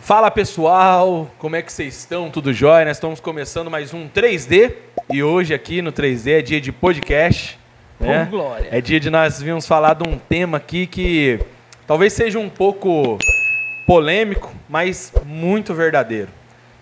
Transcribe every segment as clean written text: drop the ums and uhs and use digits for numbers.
Fala pessoal, como é que vocês estão? Tudo jóia? Nós estamos começando mais um 3D e hoje aqui no 3D é dia de podcast, né? Glória. É dia de nós virmos falar de um tema aqui que talvez seja um pouco polêmico, mas muito verdadeiro,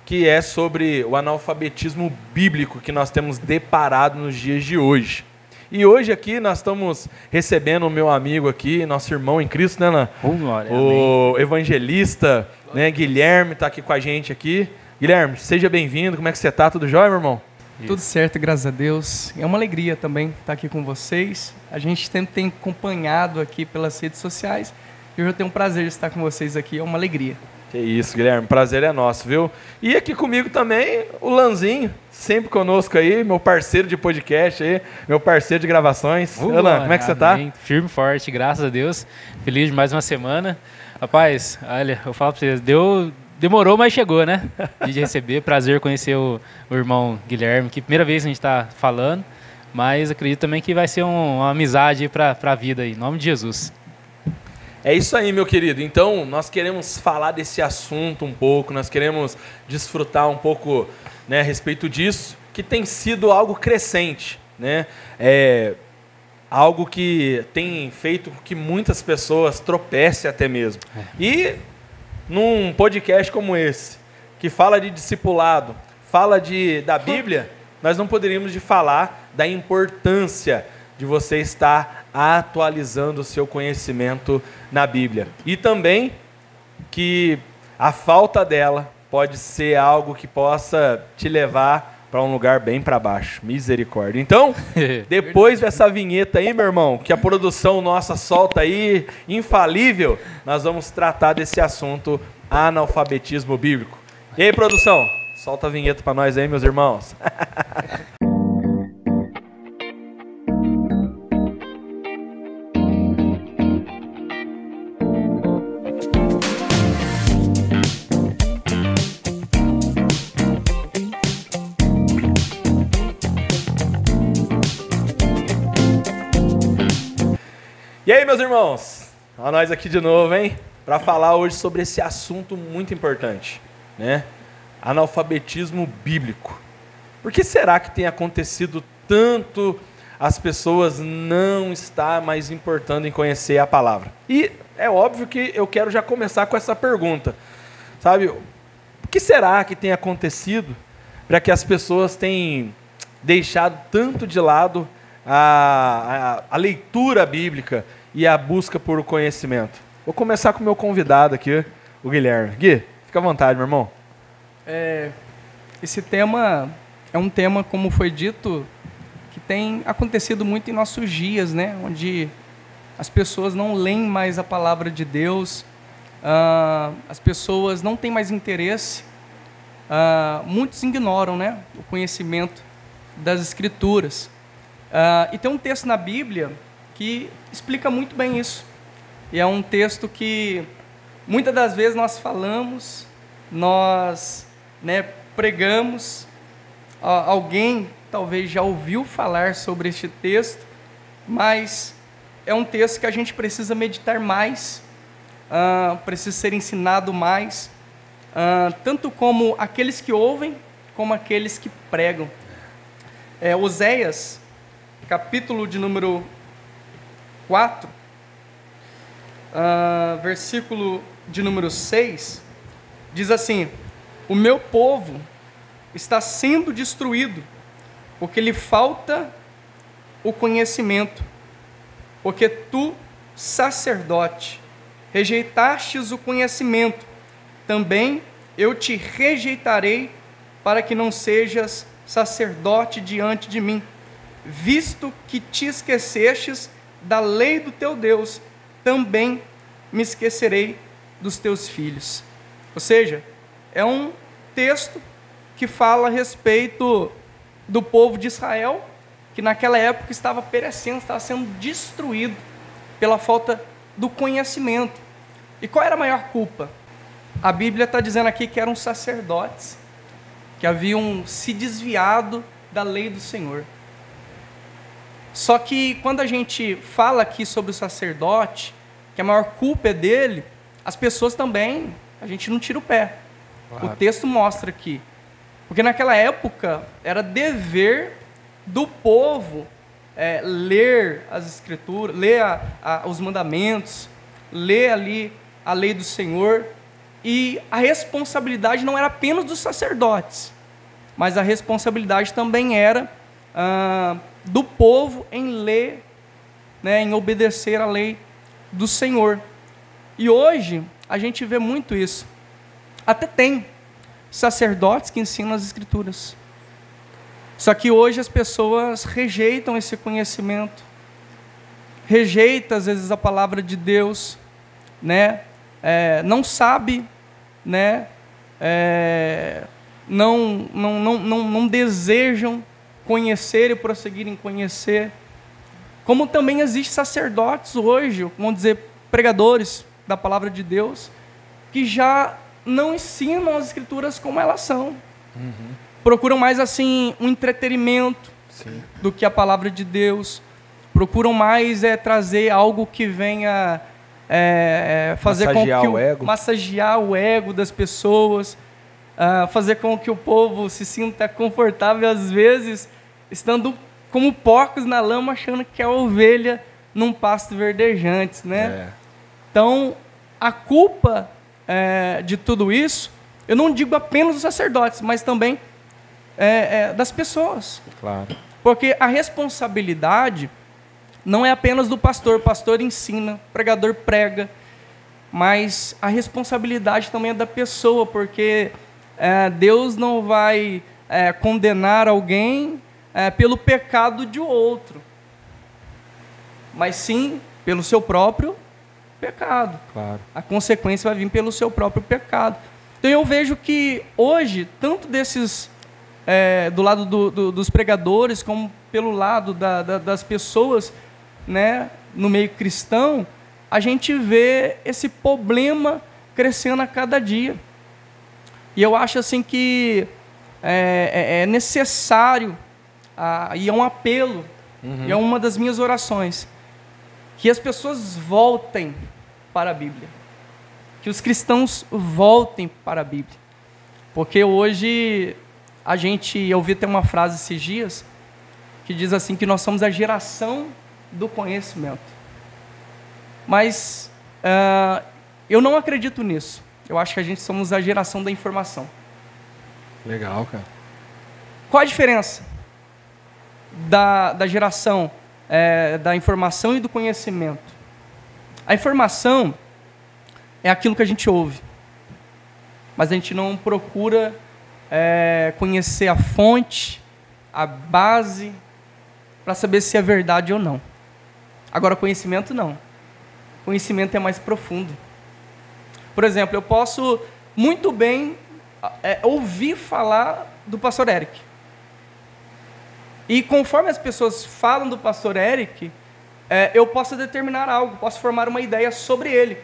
que é sobre o analfabetismo bíblico que nós temos deparado nos dias de hoje. E hoje aqui nós estamos recebendo o meu amigo aqui, nosso irmão em Cristo, né, Ana? Glória, O amém. evangelista, né, Guilherme está aqui com a gente aqui. Guilherme, seja bem-vindo. Como é que você está? Tudo jóia, meu irmão? Tudo certo, graças a Deus. É uma alegria também estar aqui com vocês. A gente sempre tem acompanhado aqui pelas redes sociais. E eu tenho um prazer de estar com vocês aqui. É uma alegria. Que isso, Guilherme. Prazer é nosso, viu? E aqui comigo também o Lanzinho, sempre conosco aí, meu parceiro de podcast aí, meu parceiro de gravações. Lan, como é que você tá? Firme e forte, graças a Deus. Feliz de mais uma semana. Rapaz, olha, eu falo pra vocês, demorou, mas chegou, né? De receber, prazer conhecer o irmão Guilherme, que primeira vez a gente tá falando, mas acredito também que vai ser uma amizade pra vida aí, em nome de Jesus. É isso aí, meu querido. Então, nós queremos falar desse assunto um pouco, nós queremos desfrutar um pouco, né, a respeito disso, que tem sido algo crescente, né? Algo que tem feito com que muitas pessoas tropecem até mesmo. E num podcast como esse, que fala de discipulado, fala da Bíblia, nós não poderíamos de falar da importância de você estar atualizando o seu conhecimento na Bíblia. E também que a falta dela pode ser algo que possa te levar para um lugar bem para baixo. Misericórdia. Então, depois dessa vinheta aí, meu irmão, que a produção nossa solta aí, infalível, nós vamos tratar desse assunto, analfabetismo bíblico. E aí, produção? Solta a vinheta para nós aí, meus irmãos. E aí, meus irmãos? Olha nós aqui de novo, hein? Para falar hoje sobre esse assunto muito importante, né? Analfabetismo bíblico. Por que será que tem acontecido tanto as pessoas não estar mais importando em conhecer a palavra? E é óbvio que eu quero já começar com essa pergunta, sabe? O que será que tem acontecido para que as pessoas tenham deixado tanto de lado a leitura bíblica e a busca por conhecimento? Vou começar com o meu convidado aqui, o Guilherme. Gui, fica à vontade, meu irmão. Esse tema é um tema, como foi dito, que tem acontecido muito em nossos dias, né? Onde as pessoas não leem mais a palavra de Deus, as pessoas não têm mais interesse, muitos ignoram, né, o conhecimento das Escrituras. E tem um texto na Bíblia que explica muito bem isso. E é um texto que muitas das vezes nós falamos, nós, né, pregamos, alguém talvez já ouviu falar sobre este texto, mas é um texto que a gente precisa meditar mais, precisa ser ensinado mais, tanto como aqueles que ouvem, como aqueles que pregam. Oséias, capítulo de número 4, versículo de número 6, diz assim: o meu povo está sendo destruído, porque lhe falta o conhecimento, porque tu, sacerdote, rejeitastes o conhecimento, também eu te rejeitarei, para que não sejas sacerdote diante de mim, visto que te esquecestes da lei do teu Deus, também me esquecerei dos teus filhos. Ou seja, é um texto que fala a respeito do povo de Israel, que naquela época estava perecendo, estava sendo destruído pela falta do conhecimento. E qual era a maior culpa? A Bíblia está dizendo aqui que eram sacerdotes, que haviam se desviado da lei do Senhor. Só que quando a gente fala aqui sobre o sacerdote, que a maior culpa é dele, as pessoas também a gente não tira o pé. Claro. O texto mostra aqui. Porque naquela época era dever do povo ler as escrituras, ler os mandamentos, ler ali a lei do Senhor. E a responsabilidade não era apenas dos sacerdotes, mas a responsabilidade também era do povo em ler, né, em obedecer a lei do Senhor. E hoje a gente vê muito isso. Até tem sacerdotes que ensinam as escrituras. Só que hoje as pessoas rejeitam esse conhecimento, rejeitam às vezes a palavra de Deus, né? Não sabe, né? Não desejam conhecer e prosseguir em conhecer. Como também existem sacerdotes hoje, vamos dizer, pregadores da palavra de Deus, que já não ensinam as escrituras como elas são. Procuram mais assim um entretenimento do que a palavra de Deus. Procuram mais trazer algo que venha fazer massagear o ego das pessoas, fazer com que o povo se sinta confortável, às vezes estando como porcos na lama, achando que é ovelha num pasto verdejante, né? Então, a culpa de tudo isso, eu não digo apenas dos sacerdotes, mas também das pessoas. Claro. Porque a responsabilidade não é apenas do pastor. O pastor ensina, o pregador prega, mas a responsabilidade também é da pessoa, porque Deus não vai condenar alguém pelo pecado de outro, mas sim pelo seu próprio pecado. Claro. A consequência vai vir pelo seu próprio pecado. Então eu vejo que hoje, tanto desses do lado dos pregadores, como pelo lado das pessoas, né, no meio cristão, a gente vê esse problema crescendo a cada dia. E eu acho assim que é necessário, e é um apelo, e é uma das minhas orações, que as pessoas voltem para a Bíblia, que os cristãos voltem para a Bíblia, porque hoje eu ouvi até uma frase esses dias, que diz assim, que nós somos a geração do conhecimento, mas eu não acredito nisso. Eu acho que a gente somos a geração da informação. Legal, cara. Qual a diferença da geração da informação e do conhecimento? A informação é aquilo que a gente ouve, mas a gente não procura conhecer a fonte, a base, para saber se é verdade ou não. Agora, conhecimento não. Conhecimento é mais profundo. Por exemplo, eu posso muito bem ouvir falar do pastor Eric. E conforme as pessoas falam do pastor Eric, eu posso determinar algo, posso formar uma ideia sobre ele.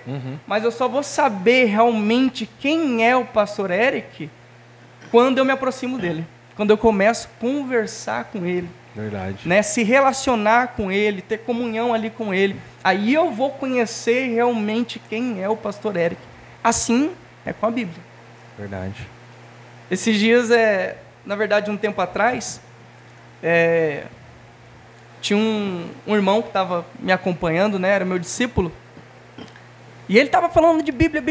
Mas eu só vou saber realmente quem é o pastor Eric quando eu me aproximo dele. Quando eu começo a conversar com ele. Verdade. Né, se relacionar com ele, ter comunhão ali com ele. Aí eu vou conhecer realmente quem é o pastor Eric. Assim é com a Bíblia. Verdade. Esses dias, na verdade, um tempo atrás, tinha um irmão que estava me acompanhando, né, era meu discípulo, e ele estava falando de Bíblia.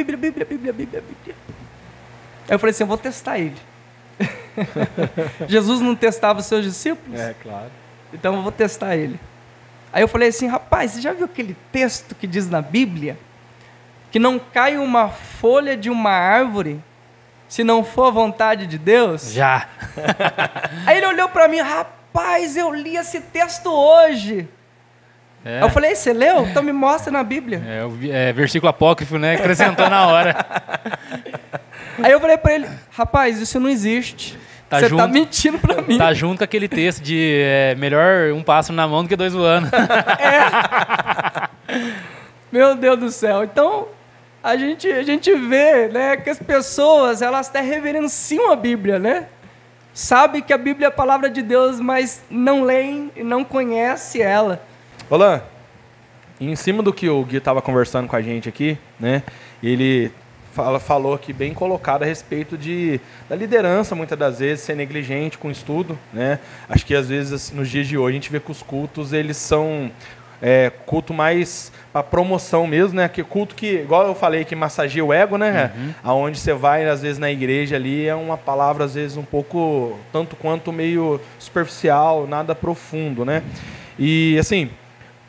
Aí eu falei assim, eu vou testar ele. Jesus não testava os seus discípulos? Claro. Então eu vou testar ele. Aí eu falei assim, rapaz, você já viu aquele texto que diz na Bíblia que não cai uma folha de uma árvore se não for a vontade de Deus? Já. Aí ele olhou para mim, rapaz, eu li esse texto hoje. Aí eu falei, você leu? Então me mostra na Bíblia. Versículo apócrifo, né? Acrescentou na hora. Aí eu falei para ele, rapaz, isso não existe. Você tá mentindo para mim. Tá junto aquele texto de melhor um pássaro na mão do que dois voando. Meu Deus do céu. Então, a gente vê, né, que as pessoas, elas até reverenciam a Bíblia, né? Sabe que a Bíblia é a palavra de Deus, mas não leem e não conhecem ela. Olá, em cima do que o Gui estava conversando com a gente aqui, né? Ele falou aqui bem colocado a respeito da liderança, muitas das vezes, ser negligente com o estudo, né? Acho que às vezes, assim, nos dias de hoje, a gente vê que os cultos, eles são culto mais para promoção mesmo, né? Que culto que, igual eu falei, que massageia o ego, né? Aonde você vai, às vezes, na igreja ali, é uma palavra, às vezes, um pouco, tanto quanto meio superficial, nada profundo, né? E, assim,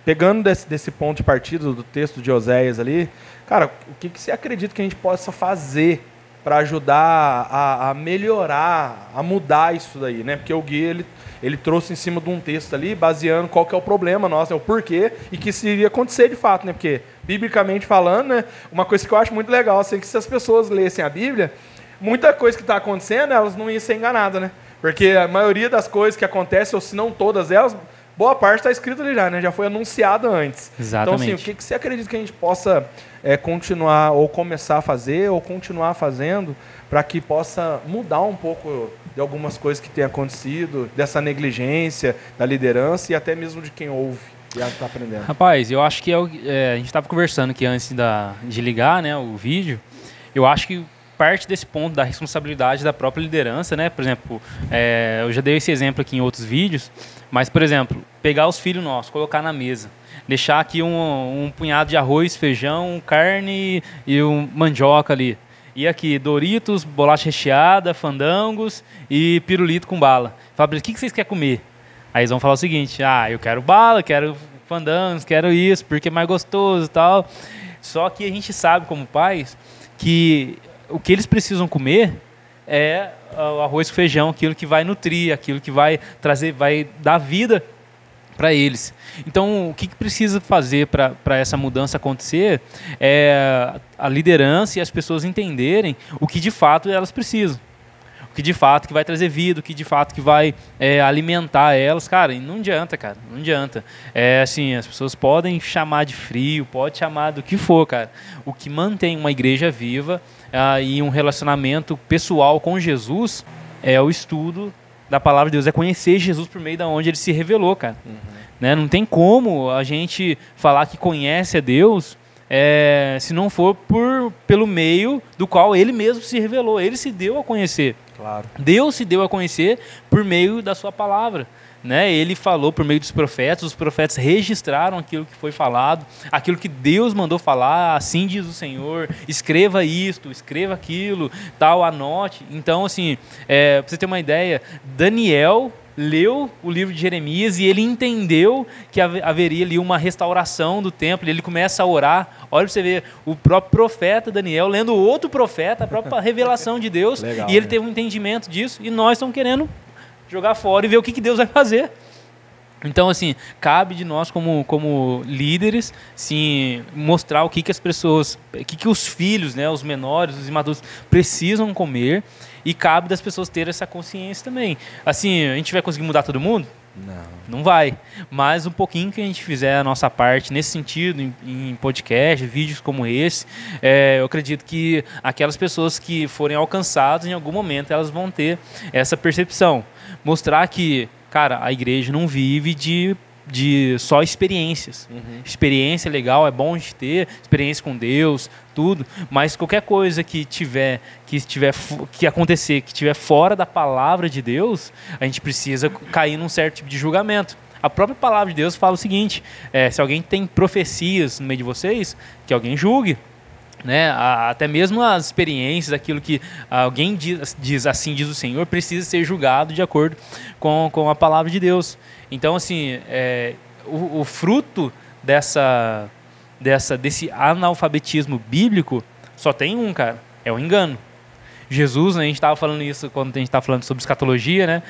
pegando desse ponto de partida do texto de Oséias ali, cara, o que você acredita que a gente possa fazer para ajudar a melhorar, a mudar isso daí, né? Porque o Gui, ele trouxe em cima de um texto ali, baseando qual que é o problema nosso, o porquê, e que isso iria acontecer de fato, né? Porque, biblicamente falando, né, uma coisa que eu acho muito legal, assim, que se as pessoas lessem a Bíblia, muita coisa que está acontecendo, elas não iam ser enganadas, né? Porque a maioria das coisas que acontecem, ou se não todas elas, boa parte está escrito ali já, né? Já foi anunciado antes. Exatamente. Então, assim, o que você acredita que a gente possa continuar, ou começar a fazer, ou continuar fazendo, para que possa mudar um pouco de algumas coisas que têm acontecido, dessa negligência, da liderança e até mesmo de quem ouve e está aprendendo? Rapaz, eu acho que a gente estava conversando aqui antes de ligar, né, o vídeo. Eu acho que parte desse ponto da responsabilidade da própria liderança, né? Por exemplo, eu já dei esse exemplo aqui em outros vídeos, mas, por exemplo, pegar os filhos nossos, colocar na mesa, deixar aqui um punhado de arroz, feijão, carne e mandioca ali. E aqui, Doritos, bolacha recheada, fandangos e pirulito com bala. Fala, o que vocês querem comer? Aí eles vão falar o seguinte, eu quero bala, quero fandangos, quero isso, porque é mais gostoso e tal. Só que a gente sabe, como pais, que o que eles precisam comer é o arroz com feijão, aquilo que vai nutrir, aquilo que vai trazer, vai dar vida para eles. Então, o que precisa fazer para essa mudança acontecer é a liderança e as pessoas entenderem o que de fato elas precisam. O que de fato que vai trazer vida, o que de fato que vai alimentar elas. Cara, e não adianta, cara, não adianta. Assim, as pessoas podem chamar de frio, pode chamar do que for, cara. O que mantém uma igreja viva e um relacionamento pessoal com Jesus é o estudo da palavra de Deus, é conhecer Jesus por meio da onde ele se revelou, cara. Né? Não tem como a gente falar que conhece a Deus se não for pelo meio do qual ele mesmo se revelou. Ele se deu a conhecer. Claro. Deus se deu a conhecer por meio da sua palavra. Né? Ele falou por meio dos profetas, os profetas registraram aquilo que foi falado, aquilo que Deus mandou falar, assim diz o Senhor, escreva isto, escreva aquilo, tal, anote. Então, assim, para você ter uma ideia, Daniel leu o livro de Jeremias e ele entendeu que haveria ali uma restauração do templo, e ele começa a orar. Olha para você ver, o próprio profeta Daniel lendo outro profeta, a própria revelação de Deus. Legal, e ele teve um entendimento disso, e nós estamos querendo jogar fora e ver o que Deus vai fazer. Então, assim, cabe de nós como líderes, sim, mostrar o que as pessoas, o que os filhos, né, os menores, os imaturos precisam comer, e cabe das pessoas ter essa consciência também. Assim, a gente vai conseguir mudar todo mundo? Não vai. Mas um pouquinho que a gente fizer a nossa parte nesse sentido, em podcast, vídeos como esse, eu acredito que aquelas pessoas que forem alcançadas, em algum momento, elas vão ter essa percepção. Mostrar que, cara, a igreja não vive de só experiências. Experiência legal, é bom a gente ter, experiência com Deus, tudo, mas qualquer coisa que acontecer, que estiver fora da palavra de Deus, a gente precisa cair num certo tipo de julgamento. A própria palavra de Deus fala o seguinte, se alguém tem profecias no meio de vocês, que alguém julgue. Né? Até mesmo as experiências, aquilo que alguém diz assim diz o Senhor, precisa ser julgado de acordo com a palavra de Deus. Então, assim, o fruto desse analfabetismo bíblico só tem um, cara, é o engano. Jesus, né, a gente estava falando isso quando a gente estava falando sobre escatologia, né?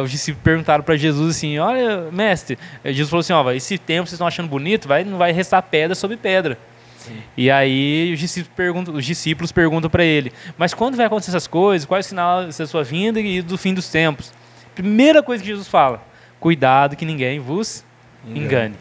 Os discípulos perguntaram para Jesus assim, olha, mestre, Jesus falou assim, esse templo vocês estão achando bonito, não vai restar pedra sobre pedra. Sim. E aí os discípulos perguntam para ele, mas quando vai acontecer essas coisas? Qual é o sinal da sua vinda e do fim dos tempos? Primeira coisa que Jesus fala, cuidado que ninguém vos engane.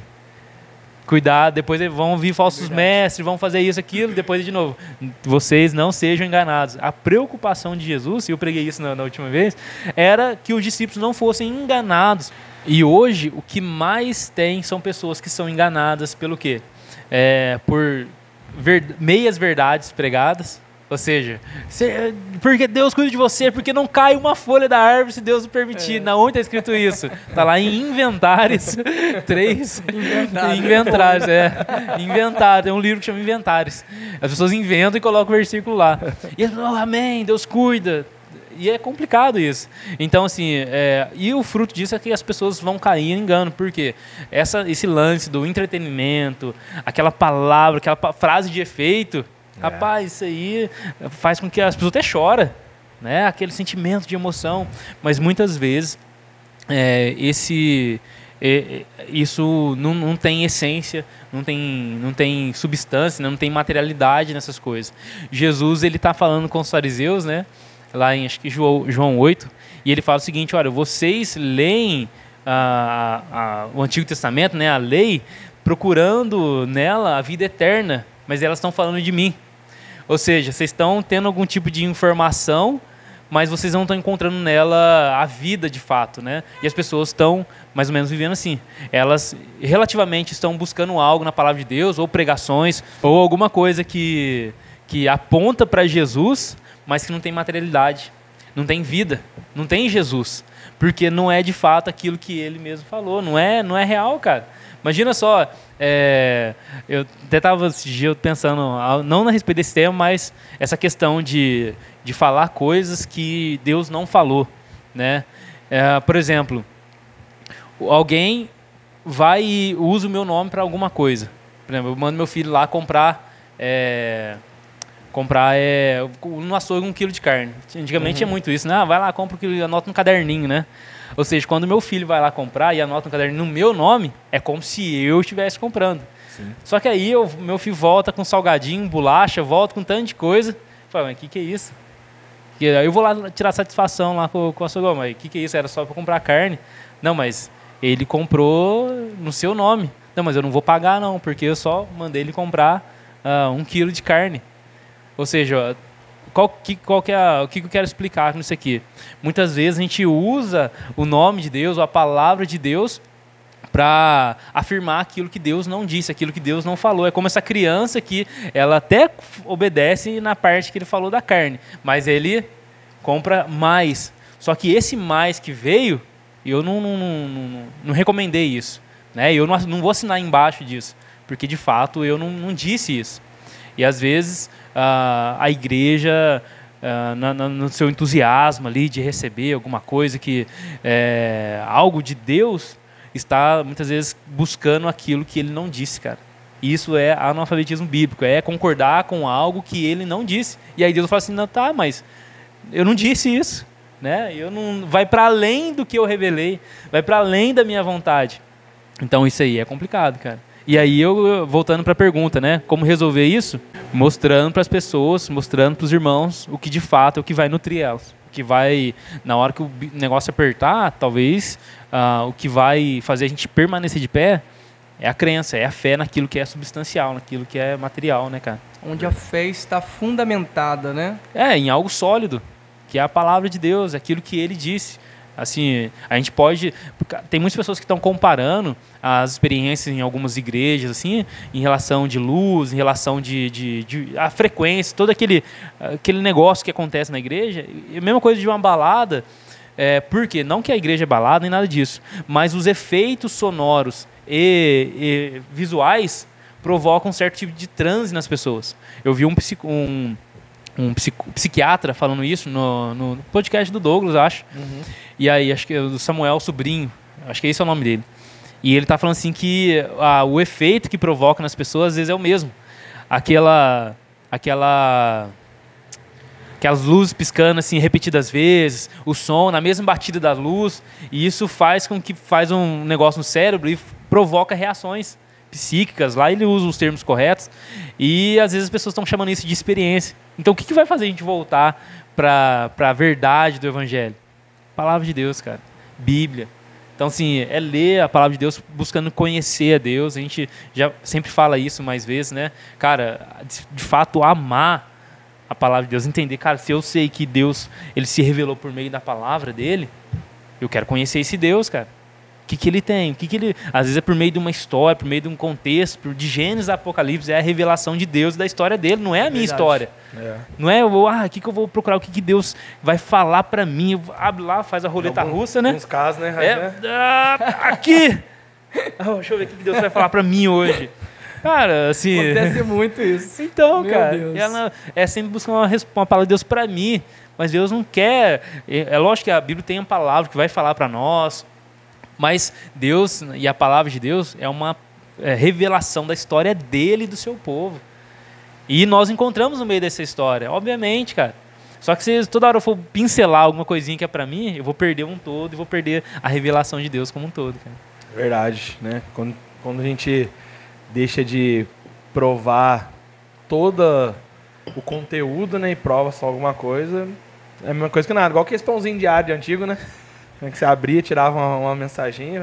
Cuidado, depois vão vir falsos mestres, vão fazer isso, aquilo, depois de novo, vocês não sejam enganados. A preocupação de Jesus, e eu preguei isso na última vez, era que os discípulos não fossem enganados. E hoje, o que mais tem são pessoas que são enganadas pelo quê? Por meias verdades pregadas, Ou seja, porque Deus cuida de você, porque não cai uma folha da árvore se Deus não permitir. Na onde está escrito isso? Está lá em Inventários 3. Inventários, Inventário. Tem um livro que chama Inventários. As pessoas inventam e colocam o versículo lá. E eles falam, amém, Deus cuida. E é complicado isso. Então, assim, e o fruto disso é que as pessoas vão cair em engano. Por quê? Esse lance do entretenimento, aquela palavra, aquela frase de efeito, rapaz, isso aí faz com que as pessoas até choram, né? Aquele sentimento de emoção. Mas muitas vezes isso não tem essência, não tem substância, não tem materialidade nessas coisas. Jesus, ele está falando com os fariseus, né? Lá em, acho que João 8, e ele fala o seguinte, olha, vocês leem o Antigo Testamento, né, a lei, procurando nela a vida eterna, mas elas estão falando de mim. Ou seja, vocês estão tendo algum tipo de informação, mas vocês não estão encontrando nela a vida de fato, né? E as pessoas estão mais ou menos vivendo assim. Elas relativamente estão buscando algo na palavra de Deus, ou pregações, ou alguma coisa que aponta para Jesus, mas que não tem materialidade, não tem vida, não tem Jesus, porque não é de fato aquilo que ele mesmo falou, não é real, cara. Imagina só, eu até estava esse dia pensando, não a respeito desse tema, mas essa questão de falar coisas que Deus não falou, né? Por exemplo, alguém vai e usa o meu nome para alguma coisa. Por exemplo, eu mando meu filho lá comprar no açougue 1 quilo de carne. Antigamente tinha muito isso, né? Vai lá, compra 1 quilo e anota no caderninho, né? Ou seja, quando meu filho vai lá comprar e anota no caderninho no meu nome, é como se eu estivesse comprando. Sim. Só que aí meu filho volta com salgadinho, bolacha, volta com tanto de coisa. Fala, mas o que é isso? Aí eu vou lá tirar satisfação lá com o açougue. Mas o que é isso? Era só para comprar carne? Não, mas ele comprou no seu nome. Não, mas eu não vou pagar não, porque eu só mandei ele comprar 1 quilo de carne. Ou seja, o que eu quero explicar com isso aqui? Muitas vezes a gente usa o nome de Deus, ou a palavra de Deus, para afirmar aquilo que Deus não disse, aquilo que Deus não falou. É como essa criança que ela até obedece na parte que ele falou da carne, mas ele compra mais. Só que esse mais que veio, eu não recomendei isso, né? Eu não vou assinar embaixo disso, porque de fato eu não disse isso. E às vezes a igreja, no seu entusiasmo ali de receber alguma coisa que algo de Deus, está muitas vezes buscando aquilo que ele não disse, cara. Isso é analfabetismo bíblico, é concordar com algo que ele não disse. E aí Deus fala assim, não, tá, mas eu não disse isso, né? Vai para além do que eu revelei, vai para além da minha vontade. Então isso aí é complicado, cara. E aí eu voltando para a pergunta, né? Como resolver isso? Mostrando para as pessoas, mostrando para os irmãos o que de fato é o que vai nutrir elas. O que vai, na hora que o negócio apertar, talvez o que vai fazer a gente permanecer de pé é a crença, é a fé naquilo que é substancial, naquilo que é material, né, cara? Onde a fé está fundamentada, né? Em algo sólido, que é a palavra de Deus, aquilo que ele disse. Assim, a gente pode... Tem muitas pessoas que estão comparando as experiências em algumas igrejas, assim, em relação de luz, em relação de a frequência, todo aquele negócio que acontece na igreja. E a mesma coisa de uma balada, porque não que a igreja é balada, nem nada disso, mas os efeitos sonoros e visuais provocam um certo tipo de transe nas pessoas. Eu vi um psiquiatra falando isso no podcast do Douglas, acho. Uhum. E aí, acho que é do Samuel Sobrinho, acho que esse é o nome dele. E ele está falando assim que o efeito que provoca nas pessoas às vezes é o mesmo. Aquelas luzes piscando assim repetidas vezes, o som na mesma batida da luz, e isso faz com que faz um negócio no cérebro e provoca reações psíquicas. Lá ele usa os termos corretos, e às vezes as pessoas estão chamando isso de experiência. Então o que vai fazer a gente voltar para a verdade do Evangelho? Palavra de Deus, cara. Bíblia. Então, assim, é ler a palavra de Deus buscando conhecer a Deus. A gente já sempre fala isso mais vezes, né? Cara, de fato, amar a palavra de Deus. Entender, cara, se eu sei que Deus ele se revelou por meio da palavra dele, eu quero conhecer esse Deus, cara. que ele tem, às vezes é por meio de uma história, por meio de um contexto, de Gênesis a Apocalipse, é a revelação de Deus da história dele, não é a minha história. Não é, o que eu vou procurar, o que Deus vai falar para mim, abre lá, faz a roleta russa, né? Em alguns casos, né? Aqui! Deixa eu ver o que Deus vai falar para mim hoje. Cara, assim... Acontece muito isso. Então, Meu cara, Deus. ela é sempre buscar uma palavra de Deus para mim, mas Deus não quer... É lógico que a Bíblia tem uma palavra que vai falar para nós, mas Deus e a palavra de Deus é uma revelação da história dele e do seu povo. E nós encontramos no meio dessa história, obviamente, cara. Só que se toda hora eu for pincelar alguma coisinha que é para mim, eu vou perder um todo e vou perder a revelação de Deus como um todo, cara. Verdade, né? Quando a gente deixa de provar todo o conteúdo, né, e prova só alguma coisa, é a mesma coisa que nada. Igual aquele pãozinho diário antigo, né? Que você abria, tirava uma mensaginha.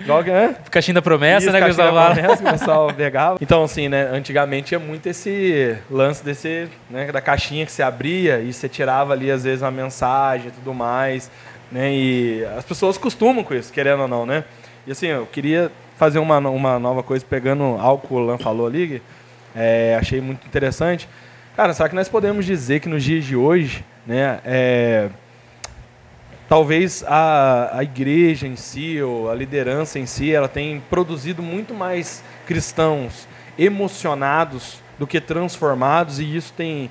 Igual que, né? Caixinha da promessa, isso, né? Que o pessoal pegava. Então, assim, né? Antigamente tinha muito esse lance desse, né, da caixinha que você abria e você tirava ali, às vezes, uma mensagem e tudo mais, né? E as pessoas costumam com isso, querendo ou não, né? E assim, eu queria fazer uma nova coisa, pegando algo que o Lan falou ali, achei muito interessante. Cara, será que nós podemos dizer que nos dias de hoje, né, talvez a igreja em si, ou a liderança em si, ela tem produzido muito mais cristãos emocionados do que transformados, e isso tem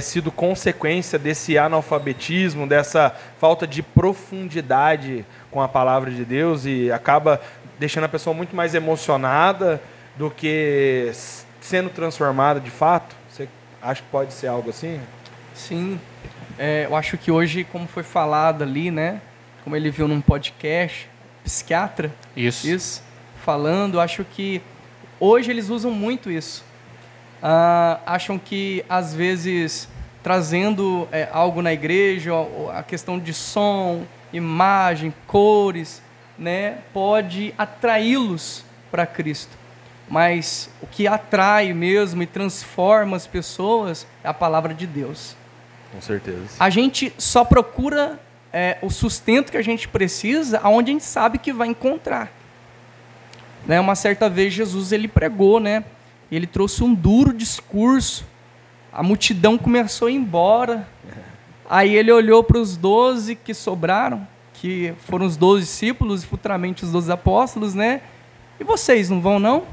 sido consequência desse analfabetismo, dessa falta de profundidade com a palavra de Deus, e acaba deixando a pessoa muito mais emocionada do que sendo transformada de fato? Você acha que pode ser algo assim? Sim. Eu acho que hoje, como foi falado ali, né? Como ele viu num podcast, psiquiatra. Isso. Falando, acho que hoje eles usam muito isso. Acham que, às vezes, trazendo algo na igreja, a questão de som, imagem, cores, né, pode atraí-los para Cristo. Mas o que atrai mesmo e transforma as pessoas é a palavra de Deus. Com certeza. A gente só procura o sustento que a gente precisa aonde a gente sabe que vai encontrar. Né, uma certa vez Jesus ele pregou, né? Ele trouxe um duro discurso. A multidão começou a ir embora. Aí ele olhou para os 12 que sobraram, que foram os 12 discípulos e futuramente os 12 apóstolos, né? E vocês não vão, não?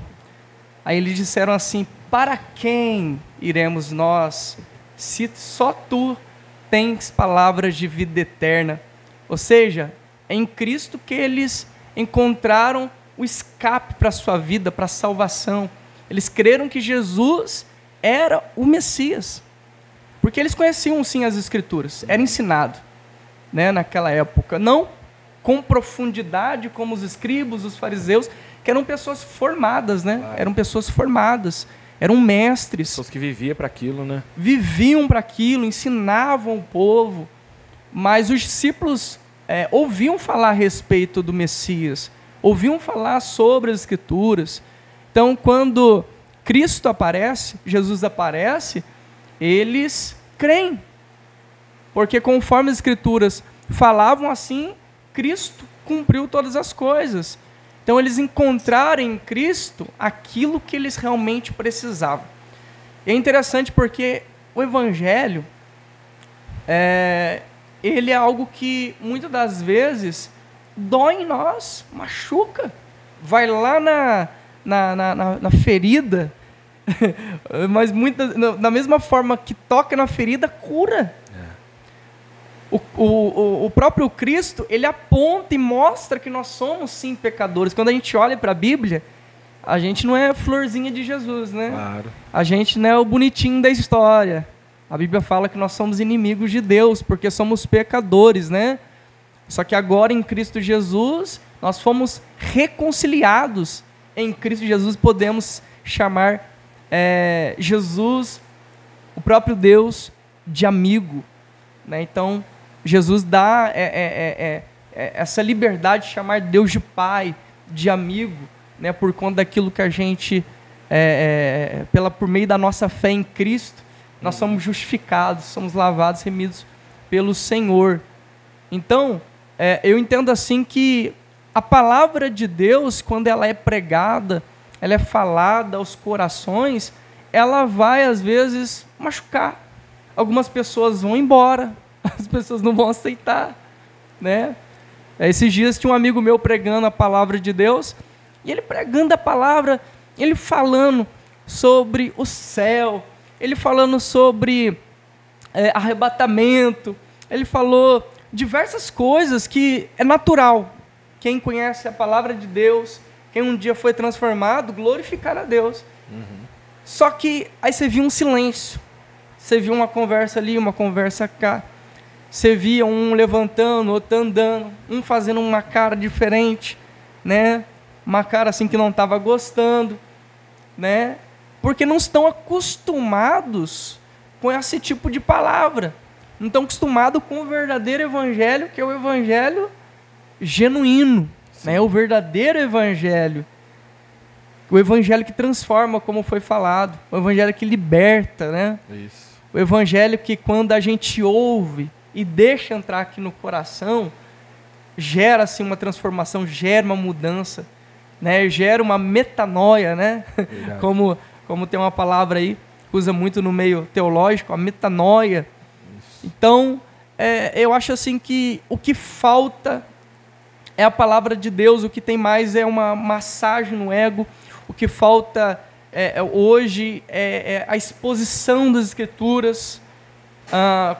Aí eles disseram assim: para quem iremos nós, se só tu tens palavras de vida eterna? Ou seja, é em Cristo que eles encontraram o escape para a sua vida, para a salvação. Eles creram que Jesus era o Messias. Porque eles conheciam sim as Escrituras, era ensinado, né, naquela época. Não com profundidade como os escribas, os fariseus, que eram pessoas formadas, né? Claro. Eram pessoas formadas, eram mestres. Pessoas que viviam para aquilo, né? Viviam para aquilo, ensinavam o povo. Mas os discípulos ouviam falar a respeito do Messias, ouviam falar sobre as Escrituras. Então, quando Cristo aparece, Jesus aparece, eles creem. Porque conforme as Escrituras falavam assim, Cristo cumpriu todas as coisas. Então, eles encontraram em Cristo aquilo que eles realmente precisavam. E é interessante porque o Evangelho, ele é algo que, muitas das vezes, dói em nós, machuca. Vai lá na ferida, mas da mesma forma que toca na ferida, cura. O próprio Cristo, ele aponta e mostra que nós somos sim pecadores. Quando a gente olha para a Bíblia, a gente não é florzinha de Jesus, né? Claro. A gente não é o bonitinho da história. A Bíblia fala que nós somos inimigos de Deus, porque somos pecadores, né? Só que agora em Cristo Jesus, nós fomos reconciliados. Em Cristo Jesus podemos chamar Jesus, o próprio Deus, de amigo, né? Então, Jesus dá essa liberdade de chamar Deus de Pai, de amigo, né? Por conta daquilo que a gente, por meio da nossa fé em Cristo, nós somos justificados, somos lavados, remidos pelo Senhor. Então, eu entendo assim que a palavra de Deus, quando ela é pregada, ela é falada aos corações, ela vai, às vezes, machucar. Algumas pessoas vão embora, as pessoas não vão aceitar, né? Esses dias tinha um amigo meu pregando a palavra de Deus, e ele pregando a palavra, ele falando sobre o céu, ele falando sobre arrebatamento, ele falou diversas coisas que é natural. Quem conhece a palavra de Deus, quem um dia foi transformado, glorificar a Deus. Só que aí você viu um silêncio, você viu uma conversa ali, uma conversa cá, você via um levantando, outro andando, um fazendo uma cara diferente, né? Uma cara assim que não estava gostando, né? Porque não estão acostumados com esse tipo de palavra. Não estão acostumados com o verdadeiro evangelho, que é o evangelho genuíno, né? O verdadeiro evangelho. O evangelho que transforma, como foi falado. O evangelho que liberta, né? Isso. O evangelho que, quando a gente ouve e deixa entrar aqui no coração, gera assim uma transformação, gera uma mudança, né? Gera uma metanoia, né? Como tem uma palavra aí, usa muito no meio teológico, a metanoia. Isso. Então, eu acho assim que o que falta é a palavra de Deus, o que tem mais é uma massagem no ego, o que falta hoje é a exposição das Escrituras.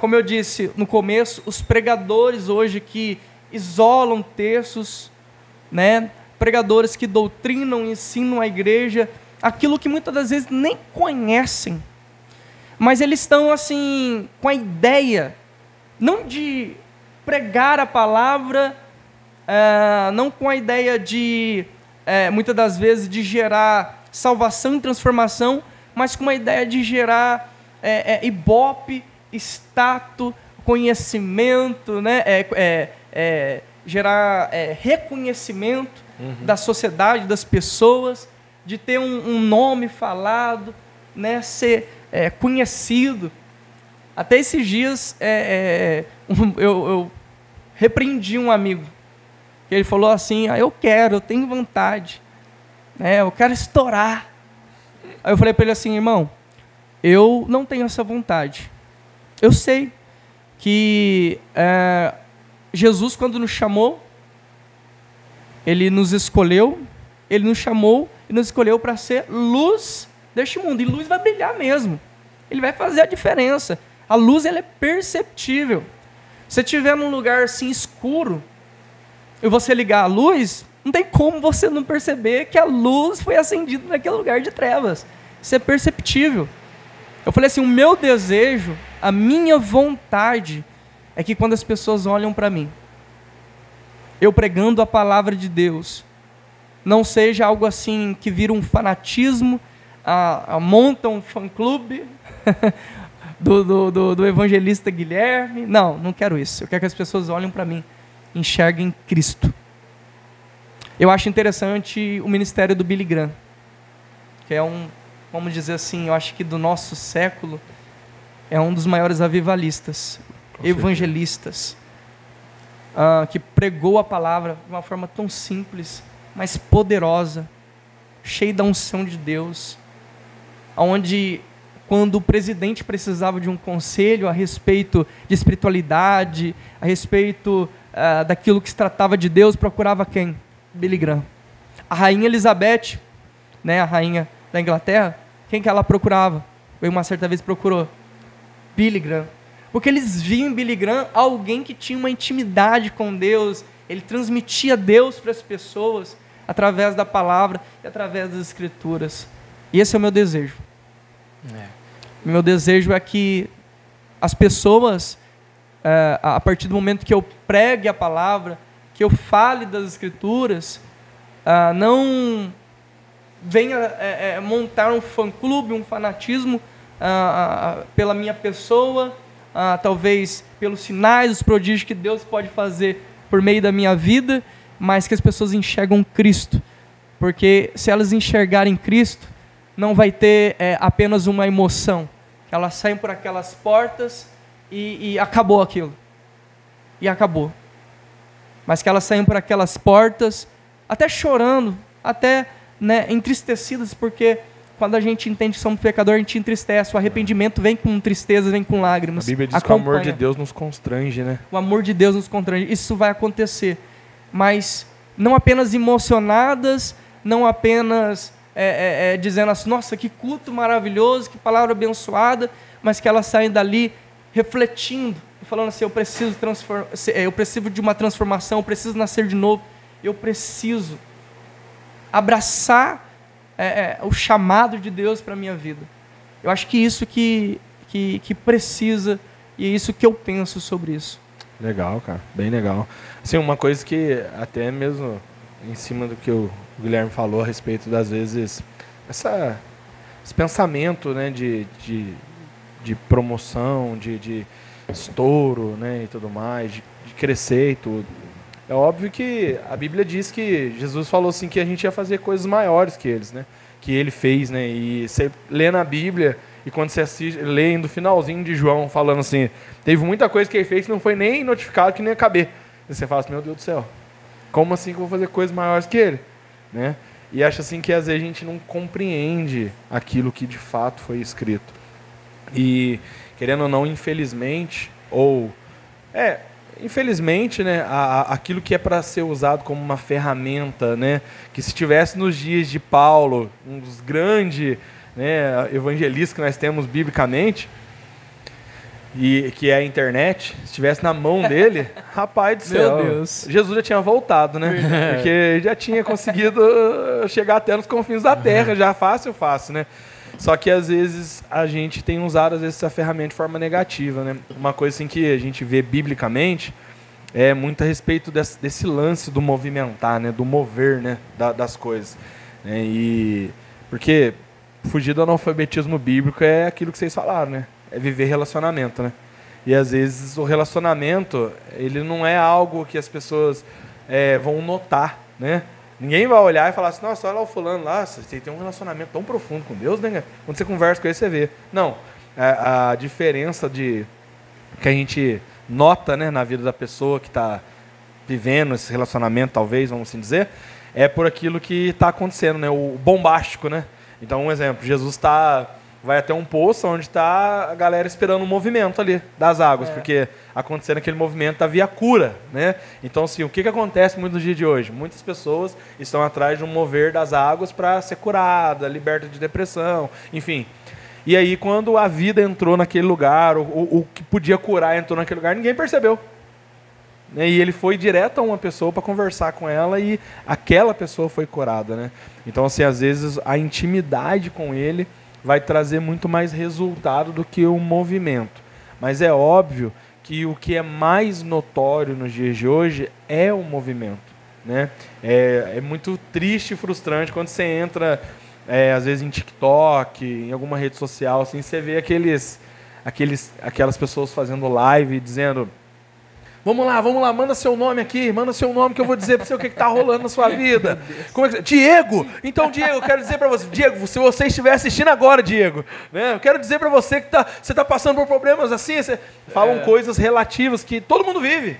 Como eu disse no começo, os pregadores hoje que isolam textos, né? Pregadores que doutrinam, ensinam a igreja aquilo que muitas das vezes nem conhecem, mas eles estão assim com a ideia não de pregar a palavra, não com a ideia de muitas das vezes de gerar salvação e transformação, mas com a ideia de gerar ibope, status, conhecimento, né? Gerar reconhecimento da sociedade, das pessoas, de ter um nome falado, né? Ser conhecido. Até esses dias eu repreendi um amigo. Ele falou assim, eu tenho vontade, né? Eu quero estourar. Aí eu falei para ele assim, irmão, eu não tenho essa vontade. Eu sei que Jesus, quando nos chamou, Ele nos escolheu, Ele nos chamou e nos escolheu para ser luz deste mundo. E luz vai brilhar mesmo. Ele vai fazer a diferença. A luz, ela é perceptível. Se você estiver num lugar assim escuro e você ligar a luz, não tem como você não perceber que a luz foi acendida naquele lugar de trevas. Isso é perceptível. Eu falei assim, o meu desejo, a minha vontade é que quando as pessoas olham para mim, eu pregando a palavra de Deus, não seja algo assim que vira um fanatismo, monta um fã-clube do evangelista Guilherme. Não quero isso. Eu quero que as pessoas olhem para mim, enxerguem Cristo. Eu acho interessante o ministério do Billy Graham, que é vamos dizer assim, eu acho que do nosso século, é um dos maiores avivalistas, evangelistas, que pregou a palavra de uma forma tão simples, mas poderosa, cheia da unção de Deus, onde quando o presidente precisava de um conselho a respeito de espiritualidade, a respeito daquilo que se tratava de Deus, procurava quem? Billy Graham. A rainha Elizabeth, né, a rainha da Inglaterra, quem que ela procurava? Uma certa vez procurou Billy Graham. Porque eles viam em Billy Graham alguém que tinha uma intimidade com Deus, ele transmitia Deus para as pessoas através da palavra e através das Escrituras. E esse é o meu desejo. Meu desejo é que as pessoas, a partir do momento que eu pregue a palavra, que eu fale das Escrituras, não venha montar um fã-clube, um fanatismo pela minha pessoa, talvez pelos sinais, os prodígios que Deus pode fazer por meio da minha vida, mas que as pessoas enxergam Cristo. Porque se elas enxergarem Cristo, não vai ter apenas uma emoção. Elas saem por aquelas portas e acabou aquilo. E acabou. mas que elas saíam por aquelas portas, até chorando, até, né, entristecidas, porque quando a gente entende que somos pecadores, a gente entristece. O arrependimento vem com tristeza, vem com lágrimas. A Bíblia diz que o amor de Deus nos constrange, né? O amor de Deus nos constrange. Isso vai acontecer. Mas não apenas emocionadas, não apenas dizendo assim, nossa, que culto maravilhoso, que palavra abençoada, mas que elas saem dali refletindo, falando assim, eu preciso de uma transformação, eu preciso nascer de novo, eu preciso abraçar o chamado de Deus para a minha vida. Eu acho que isso que precisa, e é isso que eu penso sobre isso. Legal, cara. Bem legal. Assim, uma coisa que até mesmo em cima do que o Guilherme falou a respeito das vezes, esse pensamento, né, de promoção, de estouro, né, e tudo mais, de crescer e tudo. É óbvio que a Bíblia diz que Jesus falou assim que a gente ia fazer coisas maiores que eles, né? Que ele fez, né? E você lê na Bíblia e quando você assiste, lê no finalzinho de João falando assim, teve muita coisa que ele fez que não foi nem notificado, que nem ia caber. E você fala assim, meu Deus do céu, como assim que eu vou fazer coisas maiores que ele? Né? E acho assim que às vezes a gente não compreende aquilo que de fato foi escrito. E querendo ou não, infelizmente, infelizmente, né, aquilo que é para ser usado como uma ferramenta, né, que se tivesse nos dias de Paulo, um dos grandes, né, evangelistas que nós temos biblicamente, e que é a internet, se estivesse na mão dele, rapaz do céu, meu Deus, Jesus já tinha voltado, né? Porque já tinha conseguido chegar até nos confins da terra, já fácil, né? Só que às vezes a gente tem usado às vezes essa ferramenta de forma negativa, né? Uma coisa assim que a gente vê biblicamente é muito a respeito desse lance do movimentar, né? Do mover, né? Das coisas, né? E porque fugir do analfabetismo bíblico é aquilo que vocês falaram, né? É viver relacionamento, né? E às vezes o relacionamento ele não é algo que as pessoas vão notar, né? Ninguém vai olhar e falar assim, nossa, olha lá o fulano lá, você tem um relacionamento tão profundo com Deus, né? Quando você conversa com ele, você vê. Não, a diferença que a gente nota, né, na vida da pessoa que está vivendo esse relacionamento, talvez, vamos assim dizer, é por aquilo que está acontecendo, né? O bombástico, né? Então, um exemplo, Jesus vai até um poço onde está a galera esperando um movimento ali das águas, porque acontecendo aquele movimento havia cura, né? Então, assim, o que acontece muito no dia de hoje? Muitas pessoas estão atrás de um mover das águas para ser curada, liberta de depressão, enfim. E aí, quando a vida entrou naquele lugar, o que podia curar entrou naquele lugar, ninguém percebeu. E ele foi direto a uma pessoa para conversar com ela e aquela pessoa foi curada, né? Então, assim, às vezes a intimidade com ele vai trazer muito mais resultado do que o movimento. Mas é óbvio que o que é mais notório nos dias de hoje é o movimento, né? É muito triste e frustrante quando você entra, às vezes, em TikTok, em alguma rede social, assim, você vê aquelas pessoas fazendo live dizendo... Vamos lá, manda seu nome aqui, manda seu nome que eu vou dizer para você o que está rolando na sua vida. Diego! Então, Diego, eu quero dizer para você, Diego, se você estiver assistindo agora, Diego, né, eu quero dizer para você que você está passando por problemas assim, falam coisas relativas que todo mundo vive.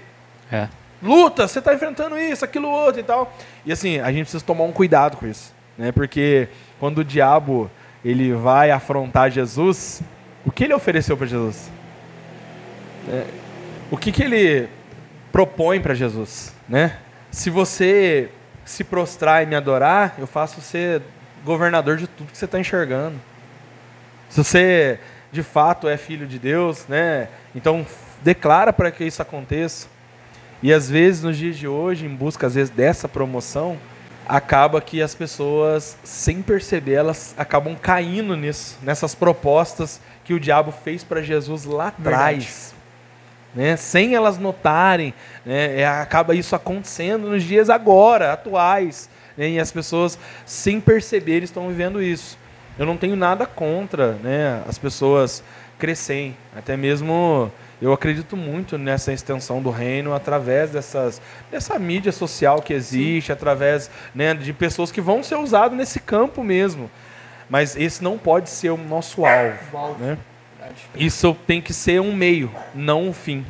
Luta, você está enfrentando isso, aquilo, outro e tal. E assim, a gente precisa tomar um cuidado com isso, né, porque quando o diabo ele vai afrontar Jesus, o que ele ofereceu para Jesus? O que ele propõe para Jesus, né? Se você se prostrar e me adorar, eu faço você governador de tudo que você está enxergando. Se você de fato é filho de Deus, né? Então declara para que isso aconteça. E às vezes nos dias de hoje, em busca às vezes dessa promoção, acaba que as pessoas, sem perceber, elas acabam caindo nessas propostas que o diabo fez para Jesus lá atrás. Né? Sem elas notarem, né? Acaba isso acontecendo nos dias agora, atuais, né? E as pessoas, sem perceber, estão vivendo isso. Eu não tenho nada contra, né, as pessoas crescerem, até mesmo eu acredito muito nessa extensão do reino através dessa mídia social que existe, através, né, de pessoas que vão ser usadas nesse campo mesmo, mas esse não pode ser o nosso alvo, né? isso tem que ser um meio, não um fim.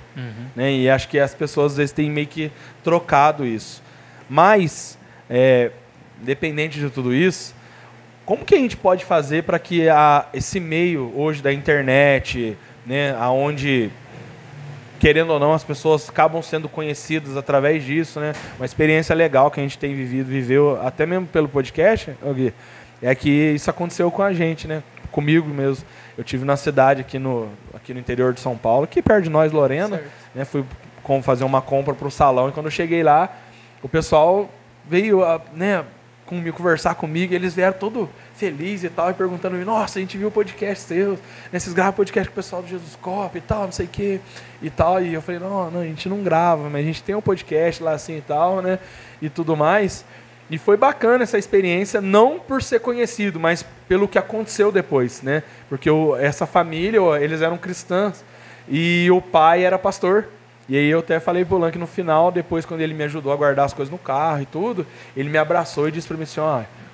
Né? E acho que as pessoas às vezes têm meio que trocado isso. Mas, independente de tudo isso, como que a gente pode fazer para que esse meio hoje da internet, né, onde, querendo ou não, as pessoas acabam sendo conhecidas através disso, né? Uma experiência legal que a gente tem viveu até mesmo pelo podcast, Gui, é que isso aconteceu com a gente, né? Comigo mesmo. Eu tive na cidade aqui no interior de São Paulo, aqui perto de nós, Lorena, né? Fui fazer uma compra para o salão e quando eu cheguei lá, o pessoal veio, né, conversar comigo, e eles vieram todo feliz e tal, e perguntando, nossa, a gente viu o podcast seu, né, vocês gravam podcast com o pessoal do Jesus Cop e tal, não sei o que, e tal, e eu falei, não, a gente não grava, mas a gente tem um podcast lá assim e tal, né, e tudo mais, e foi bacana essa experiência, não por ser conhecido, mas pelo que aconteceu depois, né, porque essa família, eles eram cristãos, e o pai era pastor. E aí eu até falei pro Lan que no final, depois quando ele me ajudou a guardar as coisas no carro e tudo, ele me abraçou e disse para mim assim,